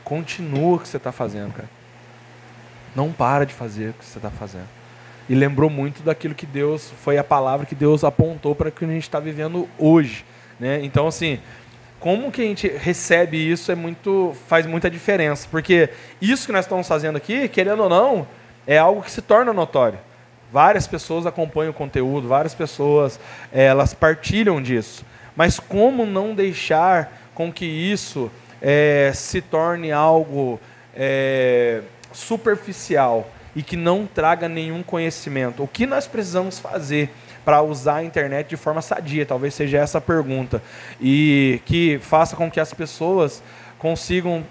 continua o que você está fazendo, cara. Não para de fazer o que você está fazendo. E lembrou muito daquilo que Deus, foi a palavra que Deus apontou para que a gente está vivendo hoje. Né? Então, assim, como que a gente recebe isso faz muita diferença. Porque isso que nós estamos fazendo aqui, querendo ou não, é algo que se torna notório. Várias pessoas acompanham o conteúdo, várias pessoas elas partilham disso. Mas como não deixar com que isso se torne algo superficial e que não traga nenhum conhecimento? O que nós precisamos fazer para usar a internet de forma sadia? Talvez seja essa a pergunta. E que faça com que as pessoas consigam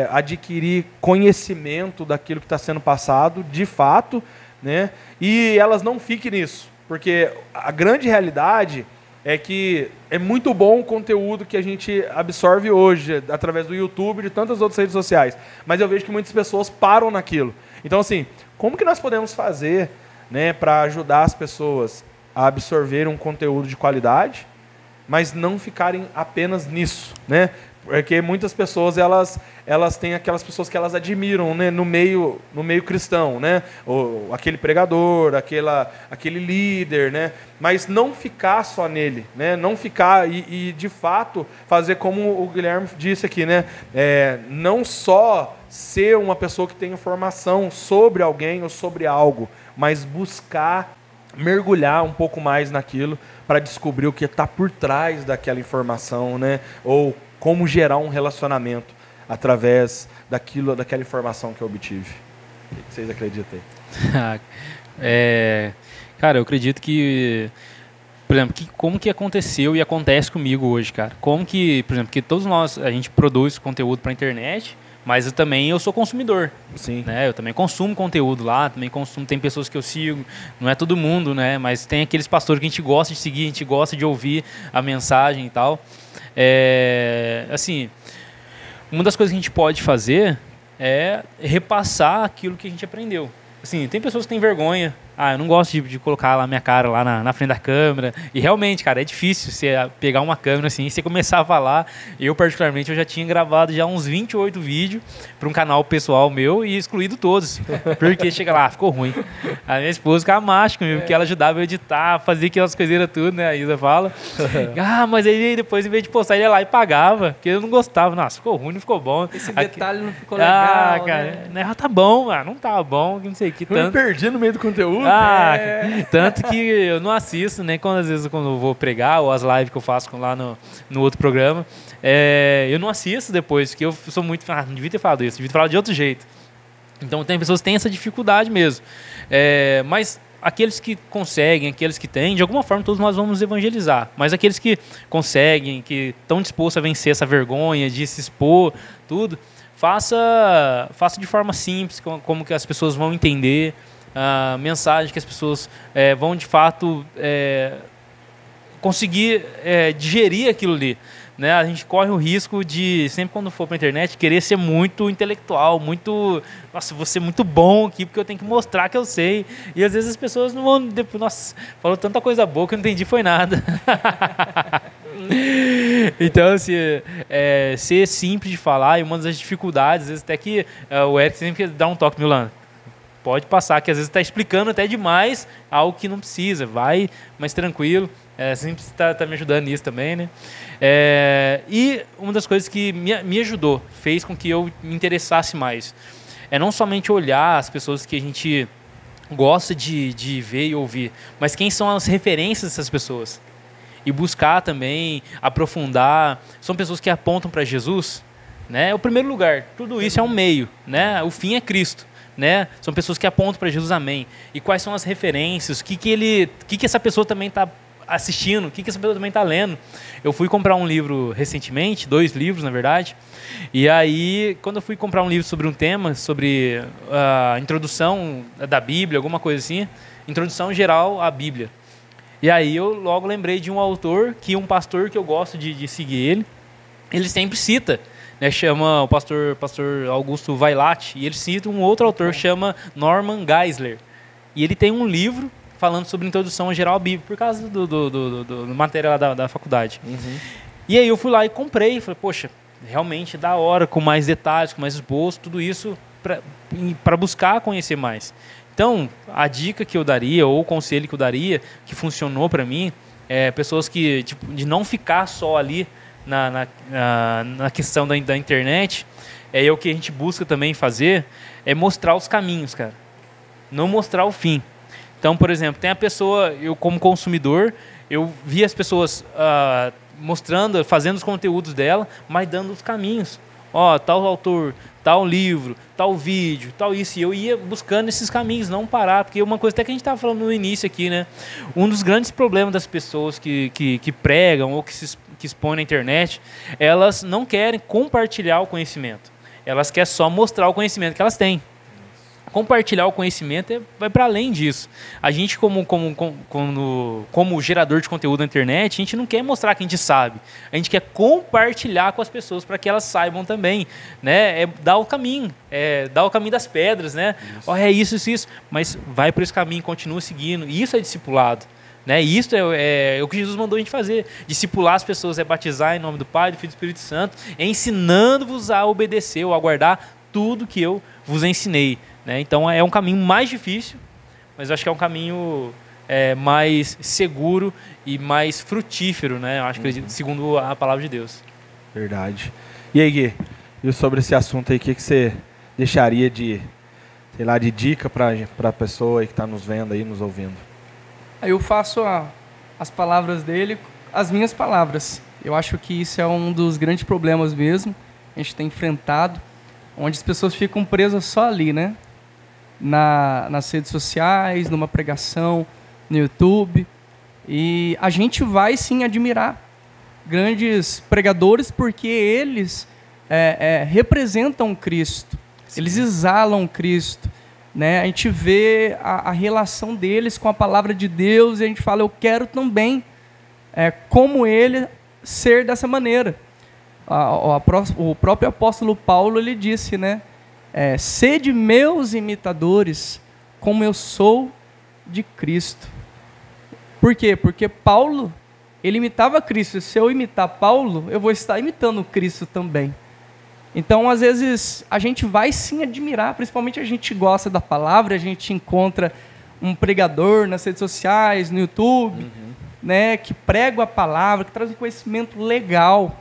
adquirir conhecimento daquilo que está sendo passado, de fato, né? E elas não fiquem nisso, porque a grande realidade é que é muito bom o conteúdo que a gente absorve hoje, através do YouTube e de tantas outras redes sociais, mas eu vejo que muitas pessoas param naquilo. Então, assim, como que nós podemos fazer, né, para ajudar as pessoas a absorver um conteúdo de qualidade, mas não ficarem apenas nisso, né? Porque muitas pessoas elas têm aquelas pessoas que elas admiram, né, no meio cristão, né, ou aquele pregador, aquele líder, né, mas não ficar só nele, né, não ficar e de fato fazer como o Guilherme disse aqui, né, não só ser uma pessoa que tem informação sobre alguém ou sobre algo, mas buscar mergulhar um pouco mais naquilo para descobrir o que está por trás daquela informação, né, ou como gerar um relacionamento através daquela informação que eu obtive. O que vocês acreditam aí? Cara, eu acredito que, por exemplo, como que aconteceu e acontece comigo hoje, cara? Como que, por exemplo, que todos nós, a gente produz conteúdo para a internet, mas eu sou consumidor. Sim. Né? Eu também consumo conteúdo lá, tem pessoas que eu sigo, não é todo mundo, né? Mas tem aqueles pastores que a gente gosta de seguir, a gente gosta de ouvir a mensagem e tal. Assim, uma das coisas que a gente pode fazer é repassar aquilo que a gente aprendeu. Assim, tem pessoas que têm vergonha. Eu não gosto de colocar lá minha cara lá na frente da câmera. E realmente, cara, é difícil você pegar uma câmera assim e você começar a falar. Eu, particularmente, eu já tinha gravado já uns 28 vídeos para um canal pessoal meu e excluído todos. Porque chega lá, ficou ruim. A minha esposa ficava mágica comigo, porque ela ajudava eu a editar, fazia aquelas coiseiras tudo, né? A Isa fala. Mas aí depois, em vez de postar, ele ia lá e pagava, porque eu não gostava. Nossa, ficou ruim, não ficou bom. Esse detalhe não ficou legal, cara, né? Tá bom, não tá bom, não sei o que tanto. Eu me perdi no meio do conteúdo. Tanto que eu não assisto, nem às vezes quando eu vou pregar, ou as lives que eu faço lá no outro programa, eu não assisto depois, porque eu sou muito... não devia ter falado isso, devia ter falado de outro jeito. Então tem pessoas que têm essa dificuldade mesmo. Mas aqueles que conseguem, aqueles que têm, de alguma forma todos nós vamos evangelizar. Mas aqueles que conseguem, que estão dispostos a vencer essa vergonha, de se expor, tudo, faça de forma simples, como que as pessoas vão entender, a mensagem que as pessoas vão de fato conseguir digerir aquilo ali, né? A gente corre o risco de, sempre quando for para a internet, querer ser muito intelectual, nossa, vou ser muito bom aqui porque eu tenho que mostrar que eu sei, e às vezes as pessoas não vão, nossa, falou tanta coisa boa que eu não entendi foi nada. Então, assim, ser simples de falar, e uma das dificuldades, às vezes até que o Eric sempre dá um toque, Milano. pode passar, que às vezes está explicando até demais algo que não precisa, vai mais tranquilo. Sempre está me ajudando nisso também, né? E uma das coisas que me ajudou, fez com que eu me interessasse mais, é não somente olhar as pessoas que a gente gosta de ver e ouvir, mas quem são as referências dessas pessoas. E buscar também, aprofundar. São pessoas que apontam para Jesus, né? É o primeiro lugar. Tudo isso é um meio, né? O fim é Cristo, né? São pessoas que apontam para Jesus, amém. E quais são as referências? O que essa pessoa também está assistindo? O que essa pessoa também está lendo? Eu fui comprar um livro recentemente, 2 livros, na verdade. E aí, quando eu fui comprar um livro sobre um tema, sobre a introdução da Bíblia, alguma coisa assim, introdução geral à Bíblia. E aí eu logo lembrei de um autor, um pastor que eu gosto de seguir ele sempre cita, né, chama o pastor Augusto Vailate, e ele cita um outro autor, chama Norman Geisler. E ele tem um livro falando sobre introdução geral à Bíblia, por causa do matéria lá da faculdade. Uhum. E aí eu fui lá e comprei, falei, poxa, realmente da hora, com mais detalhes, com mais esboço, tudo isso para buscar conhecer mais. Então, a dica que eu daria, ou o conselho que eu daria, que funcionou para mim, é pessoas que, tipo, de não ficar só ali na questão da internet, o que a gente busca também fazer, é mostrar os caminhos, cara. Não mostrar o fim. Então, por exemplo, tem a pessoa, eu como consumidor, eu vi as pessoas mostrando, fazendo os conteúdos dela, mas dando os caminhos. Tal autor, tal livro, tal vídeo, tal isso. E eu ia buscando esses caminhos, não parar. Porque uma coisa até que a gente estava falando no início aqui, né? Um dos grandes problemas das pessoas que pregam ou que expõem na internet, elas não querem compartilhar o conhecimento. Elas querem só mostrar o conhecimento que elas têm. Compartilhar o conhecimento vai para além disso. A gente, como gerador de conteúdo na internet, a gente não quer mostrar que a gente sabe. A gente quer compartilhar com as pessoas para que elas saibam também. Né? Dar o caminho. Dar o caminho das pedras. Né? É isso. Mas vai por esse caminho, continua seguindo. Isso é discipulado. Né? Isso é o que Jesus mandou a gente fazer. Discipular as pessoas, batizar em nome do Pai, do Filho e do Espírito Santo, ensinando-vos a obedecer ou a guardar tudo que eu vos ensinei. Né? Então é um caminho mais difícil, mas eu acho que é um caminho mais seguro e mais frutífero, né? Eu acho que segundo a palavra de Deus. Verdade. E aí, Gui, e sobre esse assunto aí, o que você deixaria de dica para a pessoa aí que está nos vendo aí, nos ouvindo? Eu faço as palavras dele, as minhas palavras. Eu acho que isso é um dos grandes problemas mesmo, a gente tem enfrentado, onde as pessoas ficam presas só ali, né? Nas redes sociais, numa pregação, no YouTube. E a gente vai sim admirar grandes pregadores porque eles representam Cristo, sim. Eles exalam Cristo. Né? A gente vê a relação deles com a palavra de Deus e a gente fala, eu quero também, como ele, ser dessa maneira. O próprio apóstolo Paulo, ele disse, né? Sede meus imitadores, como eu sou de Cristo. Por quê? Porque Paulo, ele imitava Cristo. Se eu imitar Paulo, eu vou estar imitando Cristo também. Então, às vezes, a gente vai sim admirar, principalmente a gente gosta da palavra, a gente encontra um pregador nas redes sociais, no YouTube, né, que prega a palavra, que traz um conhecimento legal.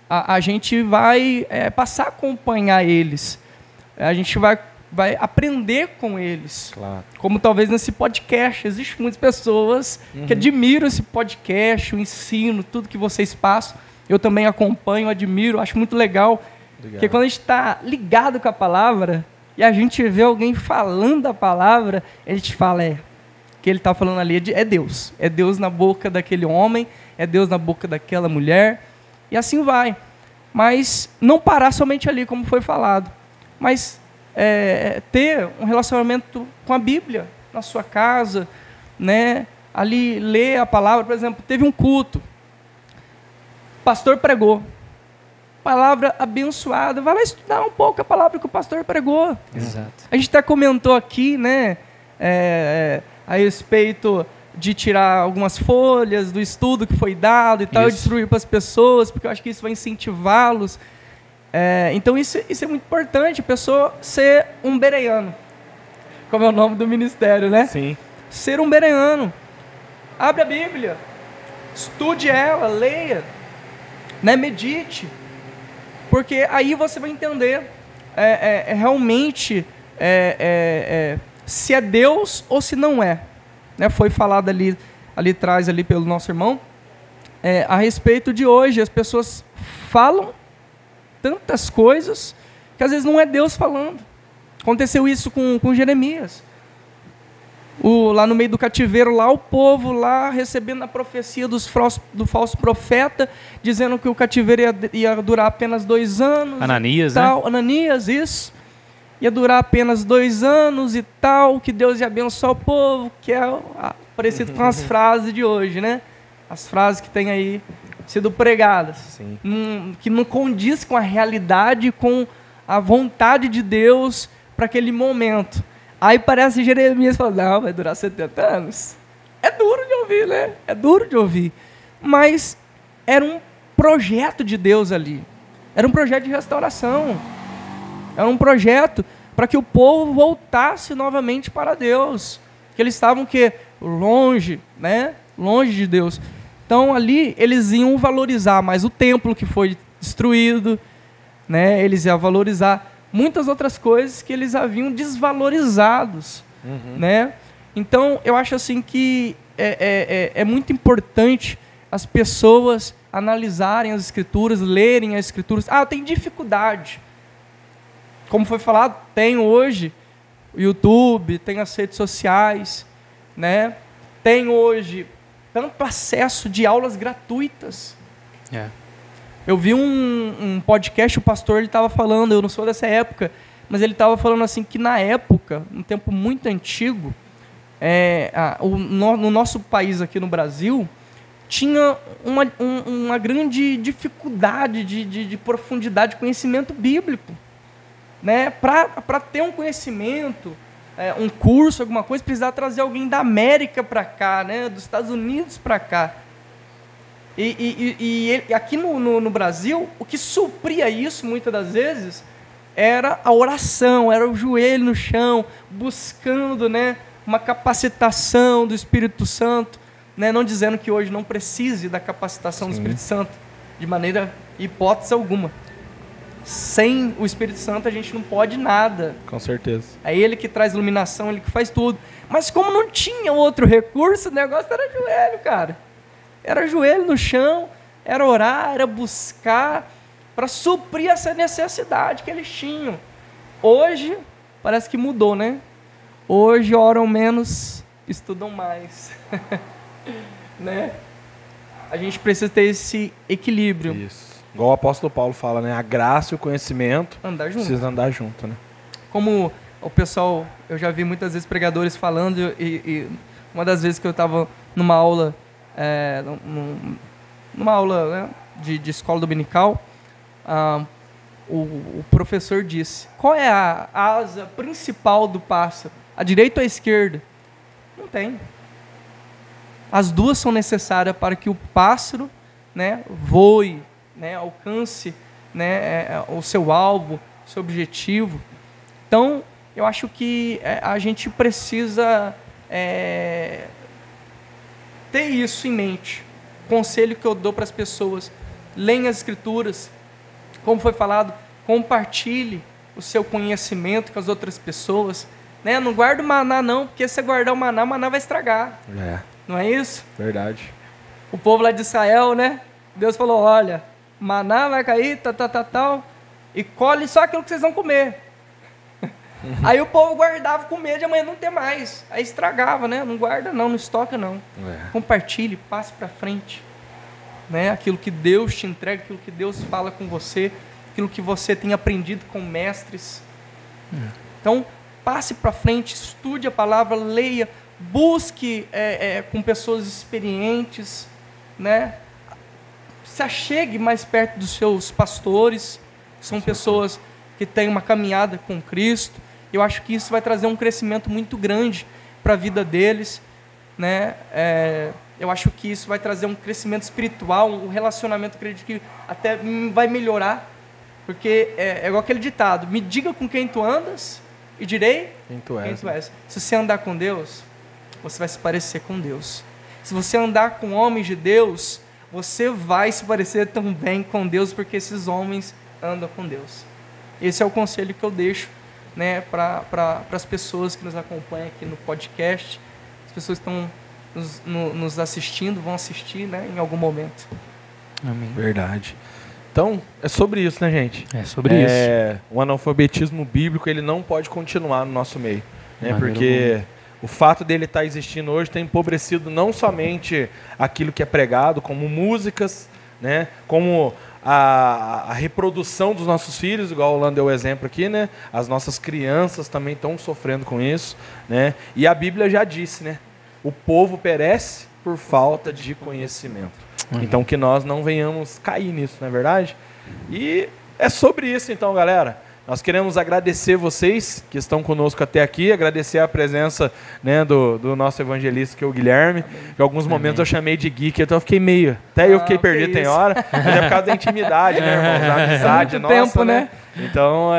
A gente vai passar a acompanhar eles. A gente vai aprender com eles. Claro. Como talvez nesse podcast. Existem muitas pessoas que admiram esse podcast, o ensino, tudo que vocês passam. Eu também acompanho, admiro, acho muito legal. Porque quando a gente está ligado com a palavra e a gente vê alguém falando a palavra, a gente fala, que ele está falando ali é Deus. É Deus na boca daquele homem, é Deus na boca daquela mulher. E assim vai. Mas não parar somente ali, como foi falado. Mas ter um relacionamento com a Bíblia na sua casa, né? Ali ler a palavra. Por exemplo, teve um culto. O pastor pregou. Palavra abençoada. Vai lá estudar um pouco a palavra que o pastor pregou. Exato. A gente até comentou aqui, né? A respeito de tirar algumas folhas do estudo que foi dado e tal, e distribuir para as pessoas, porque eu acho que isso vai incentivá-los. Então isso é muito importante, a pessoa ser um bereano. como é o nome do ministério, né? Sim. Ser um bereano. Abre a Bíblia, estude ela, leia, né? Medite, porque aí você vai entender realmente se é Deus ou se não é. Né? Foi falado ali atrás ali pelo nosso irmão a respeito de hoje. As pessoas falam tantas coisas que às vezes não é Deus falando. Aconteceu isso com Jeremias. Lá no meio do cativeiro, lá o povo lá recebendo a profecia do falso profeta, dizendo que o cativeiro ia durar apenas 2 anos. Ananias, tal. né? Ananias, isso. Ia durar apenas 2 anos e tal, que Deus ia abençoar o povo, que é parecido com as frases de hoje, né? As frases que têm aí sido pregadas. Sim. Que não condiz com a realidade, com a vontade de Deus para aquele momento. Aí parece Jeremias falando, não, vai durar 70 anos. É duro de ouvir, né? É duro de ouvir. Mas era um projeto de Deus ali. Era um projeto de restauração. Era um projeto para que o povo voltasse novamente para Deus. Que eles estavam longe, né? Longe de Deus. Então ali eles iam valorizar mais o templo que foi destruído, né? Eles iam valorizar muitas outras coisas que eles haviam desvalorizados, né? Então, eu acho assim que é muito importante as pessoas analisarem as Escrituras, lerem as Escrituras. Eu tenho dificuldade. Como foi falado, tem hoje o YouTube, tem as redes sociais, né? Tem hoje tanto acesso de aulas gratuitas. Eu vi um podcast, o pastor ele estava falando, eu não sou dessa época, mas ele estava falando assim que na época, um tempo muito antigo, no nosso país aqui no Brasil, tinha uma grande dificuldade de profundidade de conhecimento bíblico. Né? Para ter um conhecimento, um curso, alguma coisa, precisava trazer alguém da América para cá, né? Dos Estados Unidos para cá. E aqui no Brasil, o que supria isso, muitas das vezes, era a oração, era o joelho no chão, buscando, né, uma capacitação do Espírito Santo, né, não dizendo que hoje não precise da capacitação do Espírito Santo, de maneira, hipótese alguma. Sem o Espírito Santo a gente não pode nada. Com certeza. É Ele que traz iluminação, Ele que faz tudo. Mas como não tinha outro recurso, o negócio era joelho, cara. Era joelho no chão, era orar, era buscar para suprir essa necessidade que eles tinham. Hoje, parece que mudou, né? Hoje oram menos, estudam mais. Né? A gente precisa ter esse equilíbrio. Isso. Igual o apóstolo Paulo fala, né? A graça e o conhecimento precisam andar junto, né? Como o pessoal, eu já vi muitas vezes pregadores falando, e uma das vezes que eu estava numa aula, né, de escola dominical, o professor disse, qual é a asa principal do pássaro? A direita ou a esquerda? Não tem. As duas são necessárias para que o pássaro, né, voe, né, alcance, né, o seu alvo, o seu objetivo. Então, eu acho que a gente precisa ter isso em mente. Conselho que eu dou para as pessoas: leiam as Escrituras, como foi falado, compartilhe o seu conhecimento com as outras pessoas, né? Não guarde o maná não, porque se você guardar o maná vai estragar. Não é isso? Verdade. O povo lá de Israel, né? Deus falou, olha, maná vai cair, tal, e colhe só aquilo que vocês vão comer. Aí o povo guardava com medo de amanhã não ter mais. Aí estragava, né? Não guarda não estoca não. Compartilhe, passe para frente. Né? Aquilo que Deus te entrega, aquilo que Deus fala com você, aquilo que você tem aprendido com mestres. Então, passe para frente, estude a palavra, leia, busque com pessoas experientes, né? Se achegue mais perto dos seus pastores, que são pessoas que têm uma caminhada com Cristo. Eu acho que isso vai trazer um crescimento muito grande para a vida deles, né? Eu acho que isso vai trazer um crescimento espiritual, um relacionamento, acredito que até vai melhorar, porque é igual aquele ditado: me diga com quem tu andas e direi Quem tu és. quem tu és. Se você andar com Deus, você vai se parecer com Deus. Se você andar com homens de Deus, você vai se parecer também com Deus, porque esses homens andam com Deus. Esse é o conselho que eu deixo, né, para as pessoas que nos acompanham aqui no podcast, as pessoas que estão nos assistindo, vão assistir, né, em algum momento. Amém. Verdade. Então, é sobre isso, né, gente? É sobre isso. O analfabetismo bíblico, ele não pode continuar no nosso meio, né? Maneiro Porque o fato dele estar existindo hoje tem empobrecido não somente aquilo que é pregado, como músicas, né? Como a reprodução dos nossos filhos, igual o Lan deu o exemplo aqui, né? As nossas crianças também estão sofrendo com isso, né? E a Bíblia já disse, né? O povo perece por falta de conhecimento. Então que nós não venhamos cair nisso, não é verdade? E é sobre isso então, galera. Nós queremos agradecer vocês que estão conosco até aqui, agradecer a presença, né, do nosso evangelista, que é o Guilherme. Em alguns momentos eu chamei de geek, então eu fiquei meio... Até eu fiquei perdido, tem hora, mas é por causa da intimidade, né, irmãos? Da amizade muito nossa, tempo, né? Então,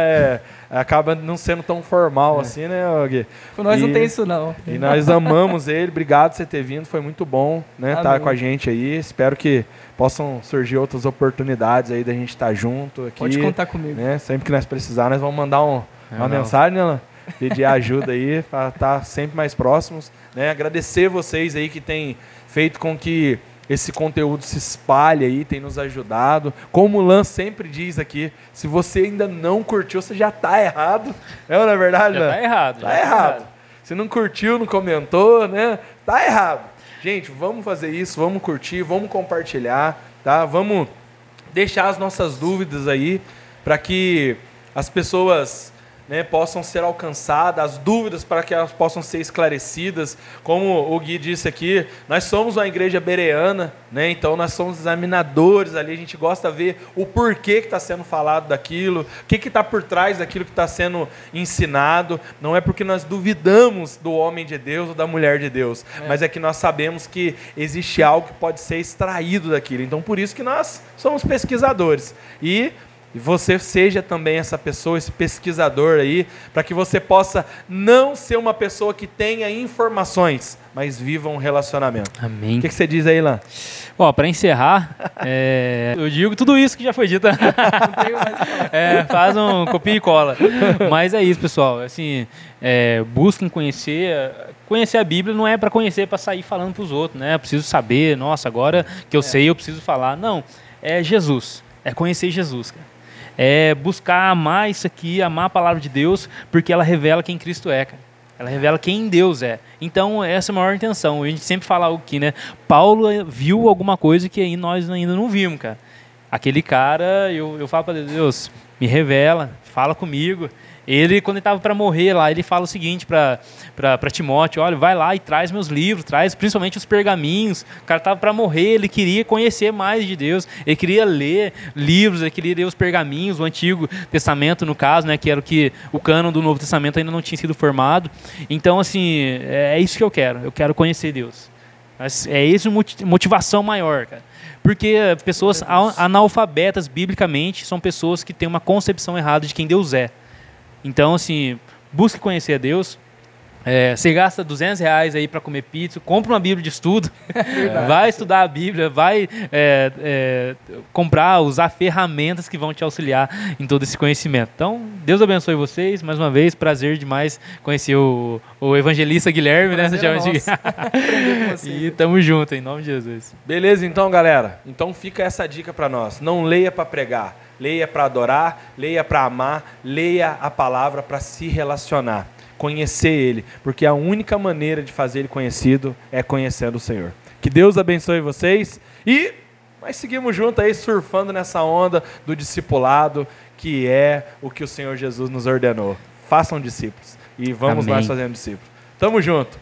acaba não sendo tão formal assim, né, Gui? Com nós não tem isso, não. E nós amamos ele, obrigado por você ter vindo, foi muito bom, né, estar com a gente aí. Espero que possam surgir outras oportunidades aí da gente estar junto aqui. Pode contar comigo. Né? Sempre que nós precisar, nós vamos mandar uma mensagem, né, Lan? Pedir ajuda aí para estar sempre mais próximos. Né? Agradecer vocês aí que têm feito com que esse conteúdo se espalhe aí, tem nos ajudado. Como o Lan sempre diz aqui, se você ainda não curtiu, você já está errado. Não é verdade, Lan? Já está errado. Está errado. Se não curtiu, não comentou, né? Tá errado. Gente, vamos fazer isso, vamos curtir, vamos compartilhar, tá? Vamos deixar as nossas dúvidas aí para que as pessoas, né, possam ser alcançadas, as dúvidas para que elas possam ser esclarecidas. Como o Gui disse aqui, nós somos uma igreja bereana, né? Então nós somos examinadores ali, a gente gosta de ver o porquê que está sendo falado daquilo, o que está por trás daquilo que está sendo ensinado. Não é porque nós duvidamos do homem de Deus ou da mulher de Deus, mas é que nós sabemos que existe algo que pode ser extraído daquilo. Então por isso que nós somos pesquisadores. E você seja também essa pessoa, esse pesquisador aí, para que você possa não ser uma pessoa que tenha informações, mas viva um relacionamento. Amém. O que você diz aí, Lan? Bom, para encerrar, eu digo tudo isso que já foi dito. Não tenho mais o que falar. Faz um copia e cola. Mas é isso, pessoal. Assim, busquem conhecer. Conhecer a Bíblia não é para conhecer, para sair falando para os outros, né? Eu preciso saber, nossa, agora que eu sei, eu preciso falar. Não, é Jesus. É conhecer Jesus, cara. É buscar amar isso aqui, amar a palavra de Deus, porque ela revela quem Cristo é, cara. Ela revela quem Deus é. Então, essa é a maior intenção. A gente sempre fala algo aqui, né? Paulo viu alguma coisa que aí nós ainda não vimos, cara. Aquele cara, eu falo para Deus, me revela, fala comigo. Ele, quando ele estava para morrer lá, ele fala o seguinte para Timóteo: olha, vai lá e traz meus livros, traz principalmente os pergaminhos. O cara estava para morrer, ele queria conhecer mais de Deus, ele queria ler livros, ele queria ler os pergaminhos, o Antigo Testamento, no caso, né, que era o cânon do Novo Testamento ainda não tinha sido formado. Então, assim, é isso que eu quero conhecer Deus. É essa motivação maior, cara. Porque pessoas analfabetas, biblicamente, são pessoas que têm uma concepção errada de quem Deus é. Então, assim, busque conhecer a Deus. Você gasta R$200 aí para comer pizza, compra uma Bíblia de estudo, vai estudar a Bíblia, vai usar ferramentas que vão te auxiliar em todo esse conhecimento. Então, Deus abençoe vocês. Mais uma vez, prazer demais conhecer o evangelista Guilherme, né? E tamo junto, em nome de Jesus. Beleza, então, galera. Então fica essa dica para nós. Não leia para pregar, leia para adorar, leia para amar, leia a palavra para se relacionar. Conhecer Ele, porque a única maneira de fazer Ele conhecido é conhecendo o Senhor. Que Deus abençoe vocês e nós seguimos juntos aí surfando nessa onda do discipulado, que é o que o Senhor Jesus nos ordenou. Façam discípulos e vamos Amém. nós fazendo discípulos. Tamo junto.